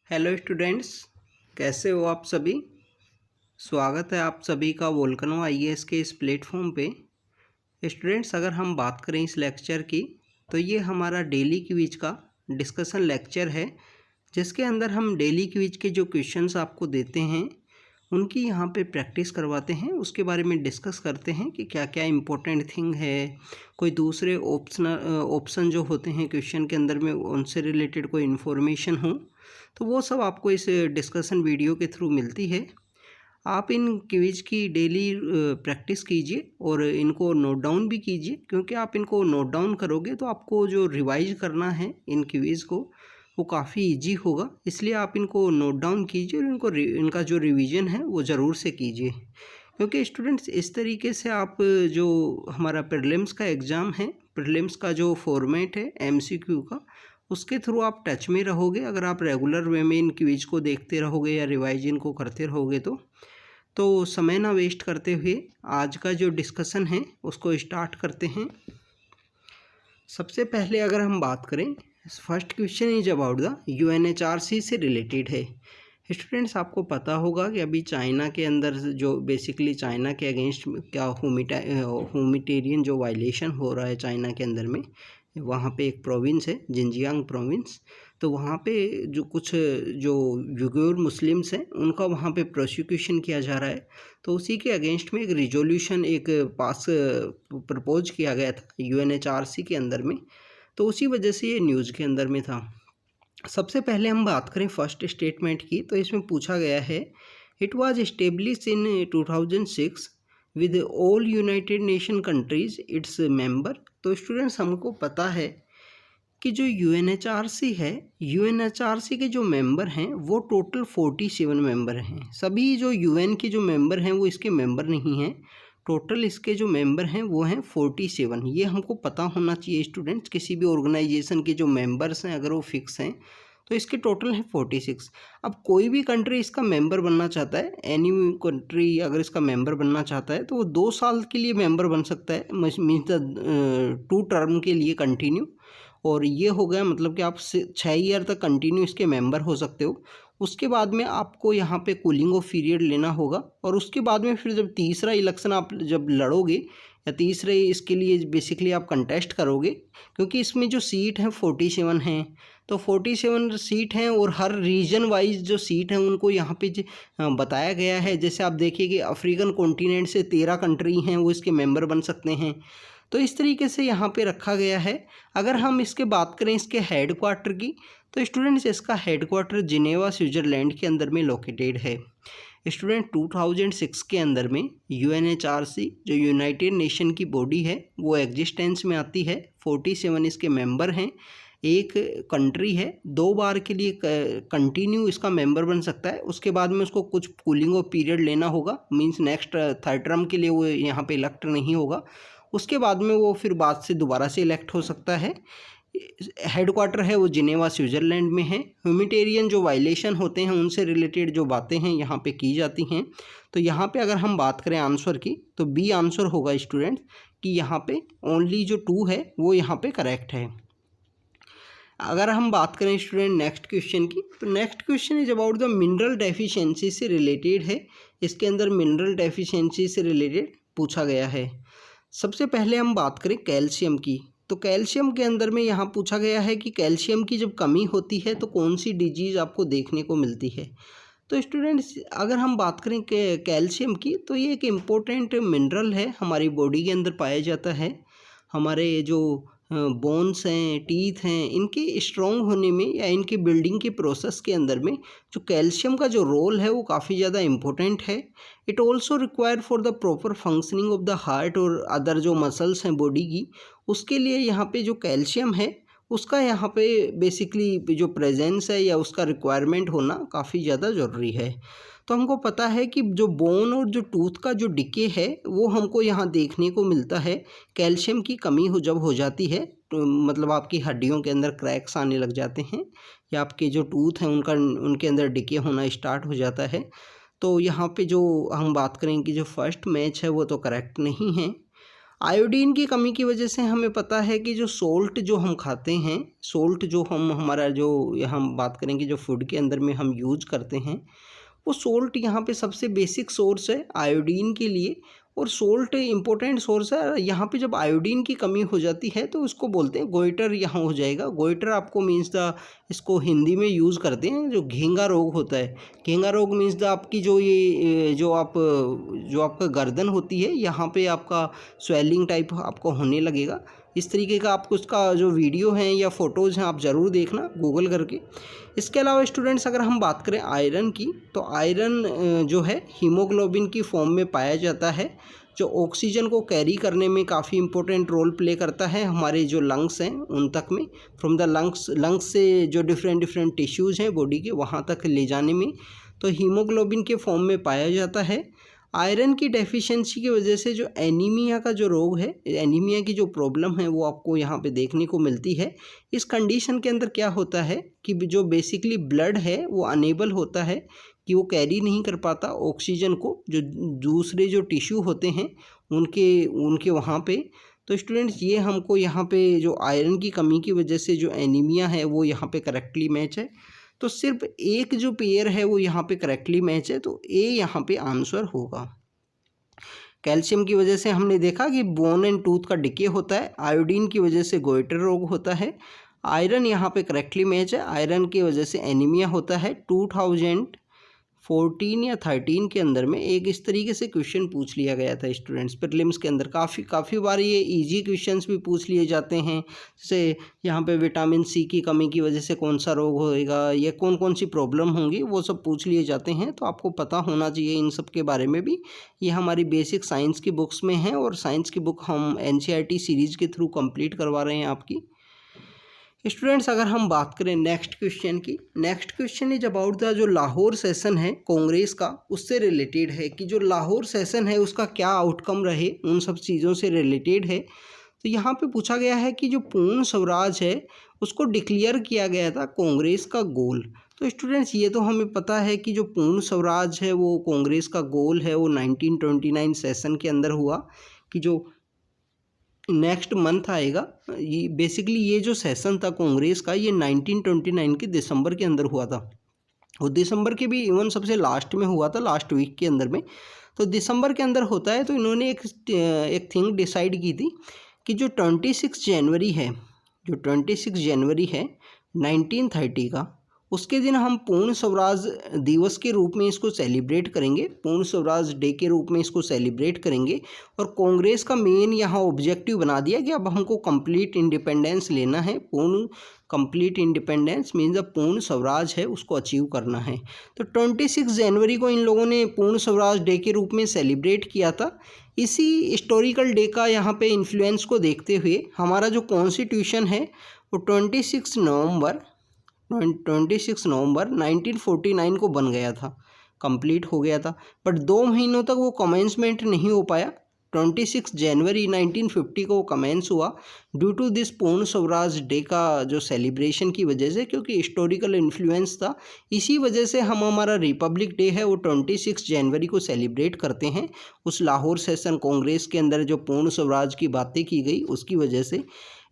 Hello students, कैसे हो आप सभी। स्वागत है आप सभी का वोल्केनो आईएएस के इस प्लेटफॉर्म पे। स्टूडेंट्स, अगर हम बात करें इस लेक्चर की तो ये हमारा डेली क्विज का डिस्कशन लेक्चर है, जिसके अंदर हम डेली क्विज के जो क्वेश्चंस आपको देते हैं उनकी यहाँ पे प्रैक्टिस करवाते हैं, उसके बारे में डिस्कस करते हैं कि क्या क्या इम्पोर्टेंट थिंग है, कोई दूसरे ऑप्शन जो होते हैं क्वेश्चन के अंदर में उनसे रिलेटेड कोई इन्फॉर्मेशन हो तो वो सब आपको इस डिस्कशन वीडियो के थ्रू मिलती है। आप इन क्विज की डेली प्रैक्टिस कीजिए और इनको नोट डाउन भी कीजिए, क्योंकि आप इनको नोट डाउन करोगे तो आपको जो रिवाइज करना है इन क्विज को वो काफ़ी इजी होगा। इसलिए आप इनको नोट डाउन कीजिए और इनका जो रिवीजन है वो ज़रूर से कीजिए, क्योंकि स्टूडेंट्स इस तरीके से आप जो हमारा प्रीलिम्स का एग्ज़ाम है, प्रीलिम्स का जो फॉर्मेट है एमसीक्यू का, उसके थ्रू आप टच में रहोगे। अगर आप रेगुलर वे में इन क्विज को देखते रहोगे या रिवाइज इनको करते रहोगे तो समय ना वेस्ट करते हुए आज का जो डिस्कशन है उसको स्टार्ट करते हैं। सबसे पहले अगर हम बात करें, first question is about the UNHRC से रिलेटेड है। स्टूडेंट्स, आपको पता होगा कि अभी चाइना के अंदर जो बेसिकली चाइना के अगेंस्ट क्या ह्यूमैनिटेरियन जो वायलेशन हो रहा है चाइना के अंदर में, वहाँ पे एक प्रोविंस है जिनजियांग प्रोविंस, तो वहाँ पे जो कुछ जो उइघुर मुस्लिम्स हैं उनका वहाँ पे प्रोसिक्यूशन किया जा रहा है। तो उसी के अगेंस्ट में एक रिजोल्यूशन पास प्रपोज किया गया था यूएनएचआरसी के अंदर में, तो उसी वजह से ये न्यूज़ के अंदर में था। सबसे पहले हम बात करें फर्स्ट स्टेटमेंट की, तो इसमें पूछा गया है it was establish in 2006 with all United nation countries its member. तो स्टूडेंट्स, हमको पता है कि जो यूएनएचआरसी है, यूएनएचआरसी के जो मेंबर हैं वो टोटल 47 मेंबर हैं। सभी जो यूएन के जो मेंबर हैं वो इसके मेंबर नहीं हैं, टोटल इसके जो मेंबर हैं वो हैं 47। ये हमको पता होना चाहिए स्टूडेंट्स, किसी भी ऑर्गेनाइजेशन के जो मेंबर्स हैं अगर वो फिक्स हैं तो इसके टोटल है 46। अब कोई भी कंट्री इसका मेंबर बनना चाहता है, एनी कंट्री अगर इसका मेंबर बनना चाहता है तो वो 2 साल के लिए मेंबर बन सकता है, मीन्स 2 टर्म के लिए कंटिन्यू। और ये हो गया मतलब कि आप 6 ईयर तक कंटिन्यू इसके मेंबर हो सकते हो। उसके बाद में आपको यहाँ पे कूलिंग ऑफ पीरियड लेना होगा, और उसके बाद में फिर जब तीसरा इलेक्शन आप जब लड़ोगे या तीसरे इसके लिए बेसिकली आप कंटेस्ट करोगे, क्योंकि इसमें जो सीट हैं 47 हैं, तो 47 सीट हैं और हर रीजन वाइज जो सीट हैं उनको यहाँ पे बताया गया है। जैसे आप देखिए कि अफ्रीकन कॉन्टिनेंट से 13 कंट्री हैं वो इसके मेंबर बन सकते हैं, तो इस तरीके से यहाँ पे रखा गया है। अगर हम इसके बात करें इसके हेड क्वार्टर की, तो स्टूडेंट्स इसका हेड क्वार्टर जिनेवा स्विट्ज़रलैंड के अंदर में लोकेटेड है। स्टूडेंट 2006 के अंदर में यूएनएचआरसी जो यूनाइटेड नेशन की बॉडी है वो एग्जिस्टेंस में आती है। 47 इसके मेंबर हैं, एक कंट्री है 2 बार के लिए कंटिन्यू इसका मेंबर बन सकता है। उसके बाद में उसको कुछ कूलिंग ऑफ पीरियड लेना होगा, मींस नेक्स्ट 3rd टर्म के लिए वो यहाँ पे इलेक्ट नहीं होगा। उसके बाद में वो फिर बाद से दोबारा से इलेक्ट हो सकता है। हेड क्वार्टर है वो जिनेवा स्विट्ज़रलैंड में है। ह्यूमैनिटेरियन जो वायलेशन होते हैं उनसे रिलेटेड जो बातें हैं यहाँ पे की जाती हैं। तो यहाँ पे अगर हम बात करें आंसर की तो बी आंसर होगा स्टूडेंट, कि यहाँ पे ओनली जो 2 है वो यहाँ पे करेक्ट है। अगर हम बात करें स्टूडेंट नेक्स्ट क्वेश्चन की, तो next question is about the mineral deficiency से रिलेटेड है। इसके अंदर मिनरल डेफिशिएंसी से रिलेटेड पूछा गया है। सबसे पहले हम बात करें कैल्शियम की, तो कैल्शियम के अंदर में यहाँ पूछा गया है कि कैल्शियम की जब कमी होती है तो कौन सी डिजीज़ आपको देखने को मिलती है। तो स्टूडेंट्स, अगर हम बात करें कैल्शियम की, तो ये एक इम्पोर्टेंट मिनरल है, हमारी बॉडी के अंदर पाया जाता है। हमारे जो बोन्स हैं, टीथ हैं, इनके स्ट्रॉन्ग होने में या इनकी बिल्डिंग के प्रोसेस के अंदर में जो कैल्शियम का जो रोल है वो काफ़ी ज़्यादा इम्पोर्टेंट है। It also require for the proper functioning of the heart और अदर जो मसल्स हैं बॉडी की, उसके लिए यहाँ पे जो कैल्शियम है उसका यहाँ पे बेसिकली जो प्रेजेंस है या उसका रिक्वायरमेंट होना काफ़ी ज़्यादा ज़रूरी है। तो हमको पता है कि जो बोन और जो टूथ का जो डिके है वो हमको यहाँ देखने को मिलता है। कैल्शियम की कमी जब हो जाती है तो मतलब आपकी हड्डियों के अंदर क्रैक्स आने लग जाते हैं या आपके जो टूथ हैं उनके अंदर डिके होना स्टार्ट हो जाता है। तो यहाँ पे जो हम बात करें कि जो फर्स्ट मैच है वो तो करेक्ट नहीं है। आयोडीन की कमी की वजह से हमें पता है कि जो सोल्ट जो हम खाते हैं, सोल्ट जो हमारा जो हम बात करेंगे जो फूड के अंदर में हम यूज करते हैं, वो सोल्ट यहाँ पे सबसे बेसिक सोर्स है आयोडीन के लिए, और सोल्ट इम्पोर्टेंट सोर्स है। यहाँ पे जब आयोडीन की कमी हो जाती है तो उसको बोलते हैं गोइटर, यहाँ हो जाएगा गोइटर। आपको मीन्स द, इसको हिंदी में यूज़ करते हैं, जो घेंगा रोग होता है। घेंगा रोग मीन्स द आपकी जो ये जो आपका गर्दन होती है, यहाँ पे आपका स्वेलिंग टाइप आपको होने लगेगा। इस तरीके का आपको उसका जो वीडियो हैं या फ़ोटोज़ हैं आप ज़रूर देखना गूगल करके। इसके अलावा स्टूडेंट्स अगर हम बात करें आयरन की, तो आयरन जो है हीमोग्लोबिन की फॉर्म में पाया जाता है, जो ऑक्सीजन को कैरी करने में काफ़ी इंपॉर्टेंट रोल प्ले करता है हमारे जो लंग्स हैं उन तक में। फ्रॉम द लंग्स से जो डिफरेंट टीश्यूज़ हैं बॉडी के, वहाँ तक ले जाने में तो हीमोग्लोबिन के फॉर्म में पाया जाता है। आयरन की डेफिशिएंसी की वजह से जो एनीमिया का जो रोग है, एनीमिया की जो प्रॉब्लम है वो आपको यहाँ पे देखने को मिलती है। इस कंडीशन के अंदर क्या होता है कि जो बेसिकली ब्लड है वो अनेबल होता है कि वो कैरी नहीं कर पाता ऑक्सीजन को, जो दूसरे जो टिश्यू होते हैं उनके वहाँ पे। तो स्टूडेंट्स ये हमको यहाँ पे जो आयरन की कमी की वजह से जो एनीमिया है वो यहाँ पे करेक्टली मैच है। तो सिर्फ एक जो पेयर है वो यहाँ पे करेक्टली मैच है, तो ए यहाँ पे आंसर होगा। कैल्शियम की वजह से हमने देखा कि बोन एंड टूथ का डिके होता है, आयोडीन की वजह से गोइटर रोग होता है, आयरन यहाँ पे करेक्टली मैच है, आयरन की वजह से एनीमिया होता है। 2014 या 13 के अंदर में एक इस तरीके से क्वेश्चन पूछ लिया गया था स्टूडेंट्स प्रीलिम्स के अंदर। काफ़ी बार ये इजी क्वेश्चंस भी पूछ लिए जाते हैं, जैसे यहाँ पे विटामिन सी की कमी की वजह से कौन सा रोग होएगा या कौन कौन सी प्रॉब्लम होंगी, वो सब पूछ लिए जाते हैं। तो आपको पता होना चाहिए इन सब के बारे में भी। ये हमारी बेसिक साइंस की बुक्स में है, और साइंस की बुक हम NCERT सीरीज़ के थ्रू कंप्लीट करवा रहे हैं आपकी। स्टूडेंट्स अगर हम बात करें नेक्स्ट क्वेश्चन की, next question is about the जो लाहौर सेशन है कांग्रेस का, उससे रिलेटेड है कि जो लाहौर सेशन है उसका क्या आउटकम रहे, उन सब चीज़ों से रिलेटेड है। तो यहाँ पे पूछा गया है कि जो पूर्ण स्वराज है उसको डिक्लेयर किया गया था कांग्रेस का गोल। तो स्टूडेंट्स ये तो हमें पता है कि जो पूर्ण स्वराज है वो कांग्रेस का गोल है, वो 1929 सेशन के अंदर हुआ, कि जो नेक्स्ट मंथ आएगा। ये बेसिकली ये जो सेशन था कांग्रेस का, ये 1929 के दिसंबर के अंदर हुआ था, और दिसंबर के भी इवन सबसे लास्ट में हुआ था, लास्ट वीक के अंदर में। तो दिसंबर के अंदर होता है, तो इन्होंने एक थिंग डिसाइड की थी कि जो 26 जनवरी है, जो 26 जनवरी है 1930 का, उसके दिन हम पूर्ण स्वराज दिवस के रूप में इसको सेलिब्रेट करेंगे, पूर्ण स्वराज डे के रूप में इसको सेलिब्रेट करेंगे। और कांग्रेस का मेन यहाँ ऑब्जेक्टिव बना दिया कि अब हमको कंप्लीट इंडिपेंडेंस लेना है, पूर्ण कंप्लीट इंडिपेंडेंस मीन्स द पूर्ण स्वराज है उसको अचीव करना है। तो 26 जनवरी को इन लोगों ने पूर्ण स्वराज डे के रूप में सेलिब्रेट किया था। इसी हिस्टोरिकल डे का यहाँ पे इन्फ्लुएंस को देखते हुए हमारा जो कॉन्स्टिट्यूशन है वो 26 नवंबर 1949 को बन गया था, कंप्लीट हो गया था। बट 2 महीनों तक वो कमेंसमेंट नहीं हो पाया। 26 जनवरी 1950 को कमेंस हुआ ड्यू टू दिस पूर्ण स्वराज डे का जो सेलिब्रेशन की वजह से, क्योंकि हिस्टोरिकल इन्फ्लुएंस था। इसी वजह से हम हमारा रिपब्लिक डे है वो 26 जनवरी को सेलिब्रेट करते हैं। उस लाहौर सेशन कांग्रेस के अंदर जो पूर्ण स्वराज की बातें की गई उसकी वजह से।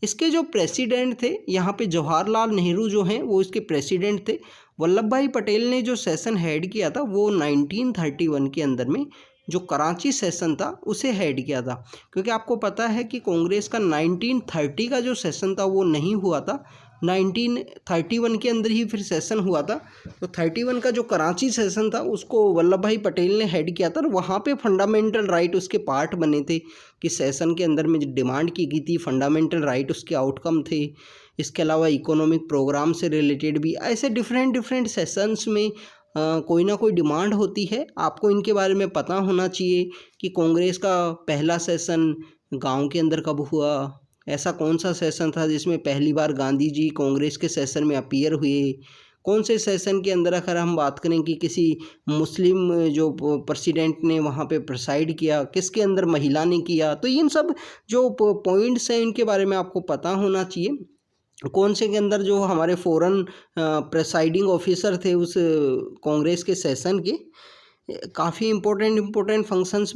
इसके जो प्रेसिडेंट थे यहाँ पे जवाहरलाल नेहरू जो हैं वो इसके प्रेसिडेंट थे। वल्लभ भाई पटेल ने जो सेशन हेड किया था वो 1931 के अंदर में जो कराची सेशन था उसे हेड किया था, क्योंकि आपको पता है कि कांग्रेस का 1930 का जो सेशन था वो नहीं हुआ था, 1931 के अंदर ही फिर सेशन हुआ था। तो 31 का जो कराची सेशन था उसको वल्लभ भाई पटेल ने हेड किया था, और वहाँ पे फंडामेंटल राइट उसके पार्ट बने थे कि सेशन के अंदर में डिमांड की गई थी फंडामेंटल राइट उसके आउटकम थे। इसके अलावा इकोनॉमिक प्रोग्राम से रिलेटेड भी ऐसे डिफरेंट सेशंस में कोई ना कोई डिमांड होती है। आपको इनके बारे में पता होना चाहिए कि कांग्रेस का पहला सेशन गांव के अंदर कब हुआ, ऐसा कौन सा सेशन था जिसमें पहली बार गांधी जी कांग्रेस के सेशन में अपीयर हुए, कौन से सेशन के अंदर अगर हम बात करें कि किसी मुस्लिम जो प्रेसिडेंट ने वहाँ पे प्रिसाइड किया, किसके अंदर महिला ने किया। तो इन सब जो पॉइंट्स हैं इनके बारे में आपको पता होना चाहिए। कौन से के अंदर जो हमारे फॉरेन प्रेसाइडिंग ऑफिसर थे उस कांग्रेस के सेशन के। काफ़ी इम्पोर्टेंट फंक्शंस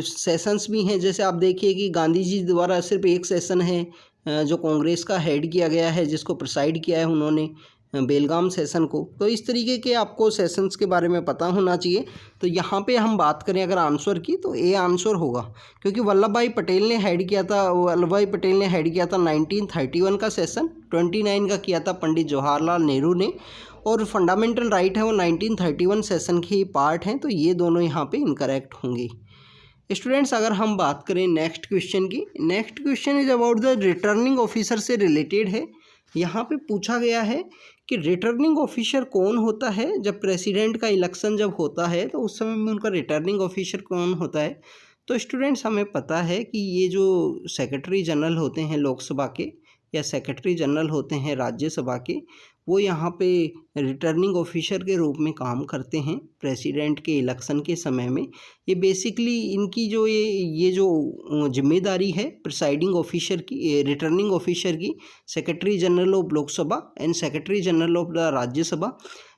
सेशंस भी हैं। जैसे आप देखिए कि गांधी जी द्वारा सिर्फ एक सेशन है जो कांग्रेस का हेड किया गया है, जिसको प्रिसाइड किया है उन्होंने बेलगाम सेशन को। तो इस तरीके के आपको सेशंस के बारे में पता होना चाहिए। तो यहाँ पे हम बात करें अगर आंसर की, तो ए आंसर होगा, क्योंकि वल्लभ भाई पटेल ने हेड किया था 1931 का सेशन, 29 का किया था पंडित जवाहरलाल नेहरू ने, और फंडामेंटल राइट है वो 1931 सेशन के ही पार्ट हैं। तो ये दोनों यहाँ पे इनकरेक्ट होंगे। स्टूडेंट्स, अगर हम बात करें नेक्स्ट क्वेश्चन की, next question is about the returning officer से रिलेटेड है। यहाँ पे पूछा गया है कि रिटर्निंग ऑफिसर कौन होता है जब प्रेसिडेंट का इलेक्शन जब होता है, तो उस समय में उनका रिटर्निंग ऑफिसर कौन होता है। तो स्टूडेंट्स, हमें पता है कि ये जो सेक्रेटरी जनरल होते हैं लोकसभा के, या सेक्रेटरी जनरल होते हैं राज्यसभा के, वो यहाँ पे रिटर्निंग ऑफिसर के रूप में काम करते हैं प्रेसिडेंट के इलेक्शन के समय में। ये बेसिकली इनकी जो ये जो जिम्मेदारी है प्रिसाइडिंग ऑफिसर की, रिटर्निंग ऑफिसर की, secretary general of Lok Sabha and secretary general of the Rajya Sabha,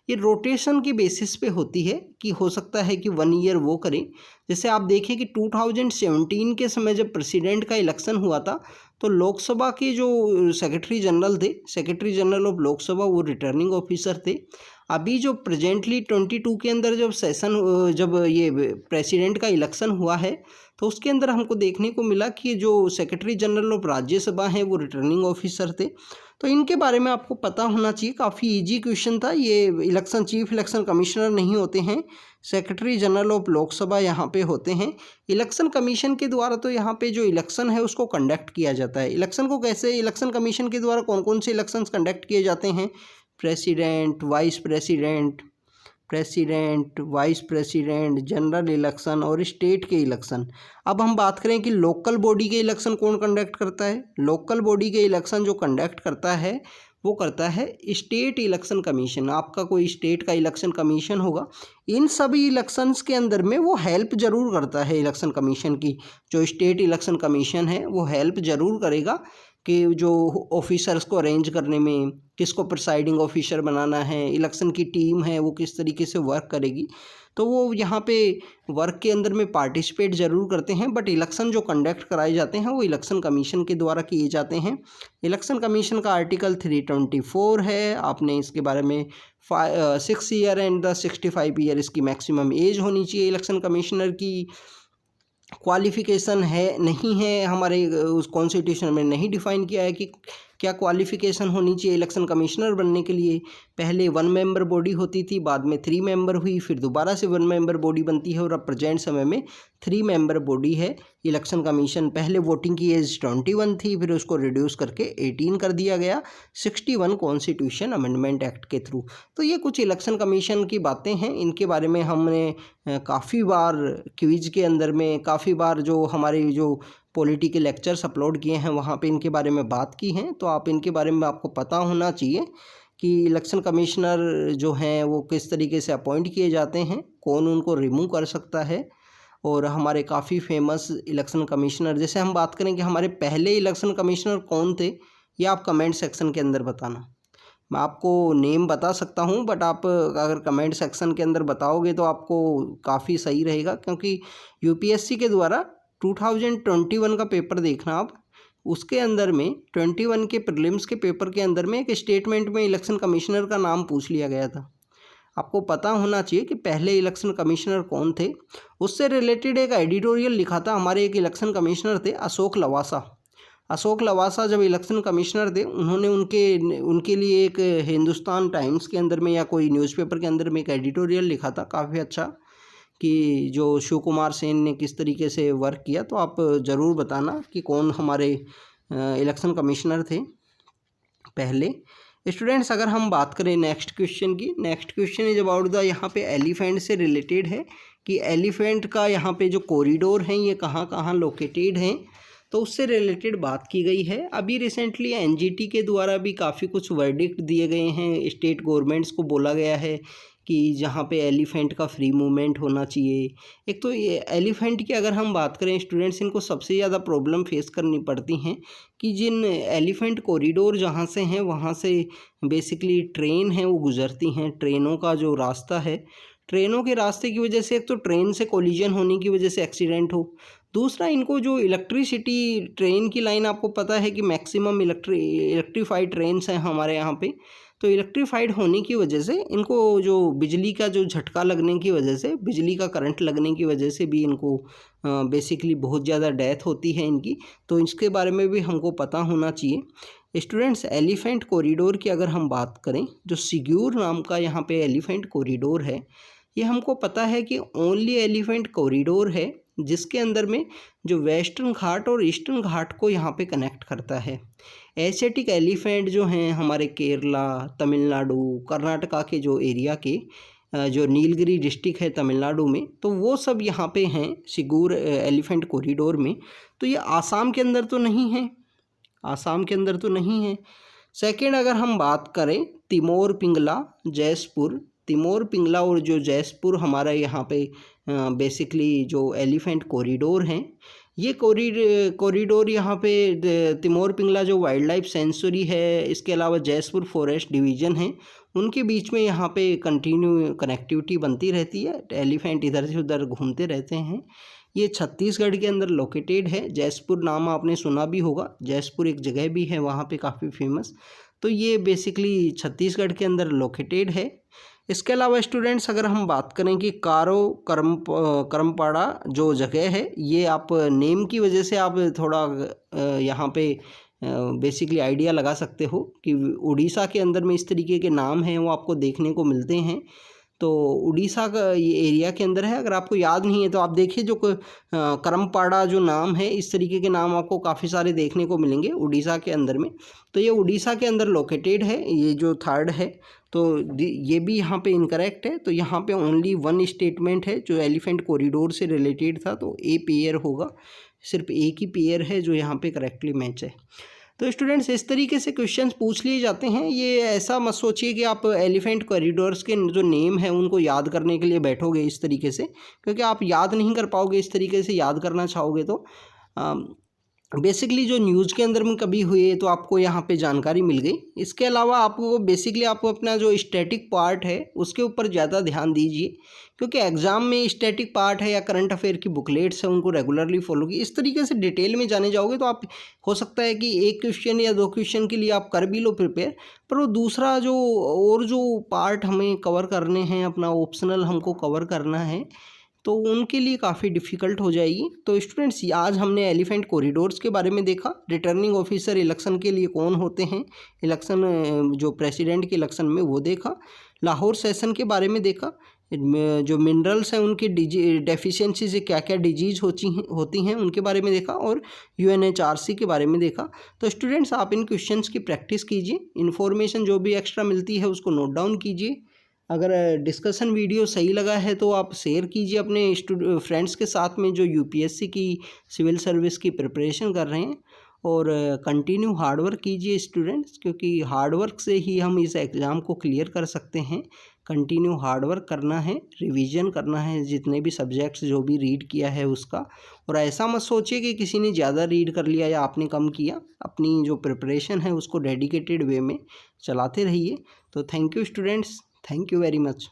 ये रोटेशन के बेसिस पे होती है कि हो सकता है कि 1 ईयर वो करें। जैसे आप देखें कि 2017 के समय जब प्रेसिडेंट का इलेक्शन हुआ था, तो लोकसभा के जो सेक्रेटरी जनरल थे, सेक्रेटरी जनरल ऑफ लोकसभा, वो रिटर्निंग ऑफिसर थे। अभी जो प्रेजेंटली 22 के अंदर जब ये प्रेसिडेंट का इलेक्शन हुआ है, तो उसके अंदर हमको देखने को मिला कि जो सेक्रेटरी जनरल ऑफ राज्यसभा हैं वो रिटर्निंग ऑफिसर थे। तो इनके बारे में आपको पता होना चाहिए। काफ़ी इजी क्वेश्चन था ये। चीफ इलेक्शन कमिश्नर नहीं होते हैं, सेक्रेटरी जनरल ऑफ लोकसभा यहाँ पे होते हैं। इलेक्शन कमीशन के द्वारा तो यहाँ पे जो इलेक्शन है उसको कंडक्ट किया जाता है। इलेक्शन को कैसे, इलेक्शन कमीशन के द्वारा कौन कौन से इलेक्शंस कंडक्ट किए जाते हैं? President, vice president, vice president, general election और स्टेट के इलेक्शन। अब हम बात करें कि लोकल बॉडी के इलेक्शन कौन कंडक्ट करता है। लोकल बॉडी के इलेक्शन जो कंडक्ट करता है वो करता है स्टेट इलेक्शन कमीशन। आपका कोई स्टेट का इलेक्शन कमीशन होगा। इन सभी इलेक्शंस के अंदर में वो हेल्प ज़रूर करता है इलेक्शन कमीशन की। जो स्टेट इलेक्शन कमीशन है वो हेल्प ज़रूर करेगा कि जो ऑफिसर्स को अरेंज करने में, किसको प्रिसाइडिंग ऑफिसर बनाना है, इलेक्शन की टीम है वो किस तरीके से वर्क करेगी, तो वो यहाँ पे वर्क के अंदर में पार्टिसिपेट ज़रूर करते हैं। बट इलेक्शन जो कंडक्ट कराए जाते हैं वो इलेक्शन कमीशन के द्वारा किए जाते हैं। इलेक्शन कमीशन का आर्टिकल 324 है। आपने इसके बारे में 6 ईयर एंड 65 ईयर इसकी मैक्सिमम एज होनी चाहिए। इलेक्शन कमिश्नर की क्वालिफ़िकेशन है नहीं है, हमारे उस कॉन्स्टिट्यूशन में नहीं डिफ़ाइन किया है कि क्या क्वालिफ़िकेशन होनी चाहिए इलेक्शन कमिश्नर बनने के लिए। पहले 1 मेंबर बॉडी होती थी, बाद में 3 मेंबर हुई, फिर दोबारा से 1 मेंबर बॉडी बनती है, और अब प्रेजेंट समय में 3 मेंबर बॉडी है इलेक्शन कमीशन। पहले वोटिंग की एज 21 थी, फिर उसको रिड्यूस करके 18 कर दिया गया 61 कॉन्स्टिट्यूशन अमेंडमेंट एक्ट के थ्रू। तो ये कुछ इलेक्शन कमीशन की बातें हैं। इनके बारे में हमने काफ़ी बार क्विज के अंदर में, काफ़ी बार जो हमारे जो पॉलिटी के लेक्चर्स अपलोड किए हैं वहाँ पे इनके बारे में बात की हैं। तो आप इनके बारे में आपको पता होना चाहिए कि इलेक्शन कमिश्नर जो हैं वो किस तरीके से अपॉइंट किए जाते हैं, कौन उनको रिमूव कर सकता है। और हमारे काफ़ी फेमस इलेक्शन कमिश्नर, जैसे हम बात करें कि हमारे पहले इलेक्शन कमिश्नर कौन थे, ये आप कमेंट सेक्शन के अंदर बताना। मैं आपको नेम बता सकता हूँ, बट आप अगर कमेंट सेक्शन के अंदर बताओगे तो आपको काफ़ी सही रहेगा, क्योंकि यूपीएससी के द्वारा 2021 का पेपर देखना आप, उसके अंदर में 21 के प्रीलिम्स के पेपर के अंदर में एक स्टेटमेंट में इलेक्शन कमिश्नर का नाम पूछ लिया गया था। आपको पता होना चाहिए कि पहले इलेक्शन कमिश्नर कौन थे। उससे रिलेटेड एक एडिटोरियल लिखा था हमारे एक इलेक्शन कमिश्नर थे, अशोक लवासा। अशोक लवासा जब इलेक्शन कमिश्नर थे, उन्होंने उनके लिए एक हिंदुस्तान टाइम्स के अंदर में या कोई न्यूज़पेपर के अंदर में एक एडिटोरियल लिखा था काफ़ी अच्छा, कि जो शिव कुमार सेन ने किस तरीके से वर्क किया। तो आप ज़रूर बताना कि कौन हमारे इलेक्शन कमिश्नर थे पहले। स्टूडेंट्स, अगर हम बात करें नेक्स्ट क्वेश्चन की, next question is about the, यहाँ पे एलिफेंट से रिलेटेड है कि एलिफेंट का यहाँ पे जो कॉरिडोर हैं ये कहाँ कहाँ लोकेटेड हैं, तो उससे रिलेटेड बात की गई है। अभी रिसेंटली एनजीटी के द्वारा भी काफ़ी कुछ वर्डिक्ट दिए गए हैं। स्टेट गवर्नमेंट्स को बोला गया है कि जहाँ पे एलिफेंट का फ्री मूवमेंट होना चाहिए। एक तो ये एलिफेंट की अगर हम बात करें स्टूडेंट्स, इनको सबसे ज़्यादा प्रॉब्लम फेस करनी पड़ती हैं कि जिन एलिफेंट कॉरिडोर जहाँ से हैं वहाँ से बेसिकली ट्रेन है वो गुज़रती हैं। ट्रेनों का जो रास्ता है, ट्रेनों के रास्ते की वजह से एक तो ट्रेन से कोलिजन होने की वजह से एक्सीडेंट हो, दूसरा इनको जो इलेक्ट्रिसिटी ट्रेन की लाइन आपको पता है कि मैक्सिमम इलेक्ट्रीफाइड ट्रेन्स हैं हमारे यहाँ पे, तो इलेक्ट्रीफाइड होने की वजह से इनको जो बिजली का जो झटका लगने की वजह से, बिजली का करंट लगने की वजह से भी इनको बेसिकली बहुत ज़्यादा डेथ होती है इनकी, तो इसके बारे में भी हमको पता होना चाहिए। स्टूडेंट्स, एलिफेंट कॉरिडोर की अगर हम बात करें, जो सिग्योर नाम का यहाँ पे एलिफेंट कॉरिडोर है, ये हमको पता है कि ओनली एलिफेंट कॉरिडोर है जिसके अंदर में जो वेस्टर्न घाट और ईस्टर्न घाट को यहाँ पे कनेक्ट करता है। एशियाटिक एलिफेंट जो हैं हमारे केरला, तमिलनाडु, कर्नाटका के जो एरिया के जो नीलगिरी डिस्ट्रिक्ट है तमिलनाडु में, तो वो सब यहाँ पे हैं सिगूर एलिफेंट कॉरिडोर में। तो ये आसाम के अंदर तो नहीं है, आसाम के अंदर तो नहीं है। सेकेंड, अगर हम बात करें तिमोर पिंगला, जैसपुर, तिमोर पिंगला और जो जैसपुर हमारा यहाँ पे बेसिकली जो एलिफेंट कॉरिडोर हैं, ये कॉरिडोर यहाँ पे तिमोर पिंगला जो वाइल्ड लाइफ सेंचुरी है, इसके अलावा जैसपुर फॉरेस्ट डिवीज़न है, उनके बीच में यहाँ पे कंटिन्यू कनेक्टिविटी बनती रहती है। एलिफेंट इधर से उधर घूमते रहते हैं। ये छत्तीसगढ़ के अंदर लोकेटेड है। जैसपुर नाम आपने सुना भी होगा, जैसपुर एक जगह भी है वहाँ पे काफ़ी फेमस। तो ये बेसिकली छत्तीसगढ़ के अंदर लोकेटेड है। इसके अलावा स्टूडेंट्स, अगर हम बात करें कि कारो करमपाड़ा जो जगह है, ये आप नेम की वजह से आप थोड़ा यहाँ पे बेसिकली आइडिया लगा सकते हो कि उड़ीसा के अंदर में इस तरीके के नाम हैं वो आपको देखने को मिलते हैं। तो उड़ीसा का ये एरिया के अंदर है। अगर आपको याद नहीं है तो आप देखिए, जो करमपाड़ा जो नाम है, इस तरीके के नाम आपको काफ़ी सारे देखने को मिलेंगे उड़ीसा के अंदर में। तो ये उड़ीसा के अंदर लोकेटेड है। ये जो थर्ड है, तो ये भी यहाँ पे इनकरेक्ट है। तो यहाँ पे ओनली वन स्टेटमेंट है जो एलिफेंट कॉरिडोर से रिलेटेड था, तो ए पेयर होगा, सिर्फ एक ही पेयर है जो यहाँ पे करेक्टली मैच है। तो स्टूडेंट्स, इस तरीके से क्वेश्चंस पूछ लिए जाते हैं। ये ऐसा मत सोचिए कि आप एलिफेंट कॉरिडोर्स के जो नेम है उनको याद करने के लिए बैठोगे इस तरीके से, क्योंकि आप याद नहीं कर पाओगे। इस तरीके से याद करना चाहोगे तो बेसिकली जो न्यूज़ के अंदर में कभी हुए तो आपको यहाँ पे जानकारी मिल गई। इसके अलावा आपको बेसिकली आपको अपना जो स्टैटिक पार्ट है उसके ऊपर ज़्यादा ध्यान दीजिए, क्योंकि एग्ज़ाम में स्टैटिक पार्ट है या करंट अफेयर की बुकलेट्स है उनको रेगुलरली फॉलो की। इस तरीके से डिटेल में जाने जाओगे तो आप हो सकता है कि एक क्वेश्चन या दो क्वेश्चन के लिए आप कर भी लो प्रिपेयर, पर वो दूसरा जो और जो पार्ट हमें कवर करने हैं, अपना ऑप्शनल हमको कवर करना है, तो उनके लिए काफ़ी डिफ़िकल्ट हो जाएगी। तो स्टूडेंट्स, आज हमने एलिफेंट कॉरिडोर्स के बारे में देखा। रिटर्निंग ऑफिसर इलेक्शन के लिए कौन होते हैं, इलेक्शन जो प्रेसिडेंट के इलेक्शन में वो देखा। लाहौर सेशन के बारे में देखा। जो मिनरल्स हैं उनकी डेफिशिएंसी से क्या क्या डिजीज़ होती हैं उनके बारे में देखा, और UNHRC के बारे में देखा। तो स्टूडेंट्स, आप इन क्वेश्चंस की प्रैक्टिस कीजिए। इन्फॉर्मेशन जो भी एक्स्ट्रा मिलती है उसको नोट डाउन कीजिए। अगर डिस्कशन वीडियो सही लगा है तो आप शेयर कीजिए अपने फ्रेंड्स के साथ में जो UPSC की सिविल सर्विस की प्रिपरेशन कर रहे हैं, और कंटिन्यू हार्डवर्क कीजिए स्टूडेंट्स, क्योंकि हार्डवर्क से ही हम इस एग्ज़ाम को क्लियर कर सकते हैं। कंटिन्यू हार्डवर्क करना है, रिवीजन करना है जितने भी सब्जेक्ट्स जो भी रीड किया है उसका, और ऐसा मत सोचिए कि किसी ने ज़्यादा रीड कर लिया या आपने कम किया। अपनी जो प्रिपरेशन है उसको डेडिकेटेड वे में चलाते रहिए। तो thank you students, thank you very much.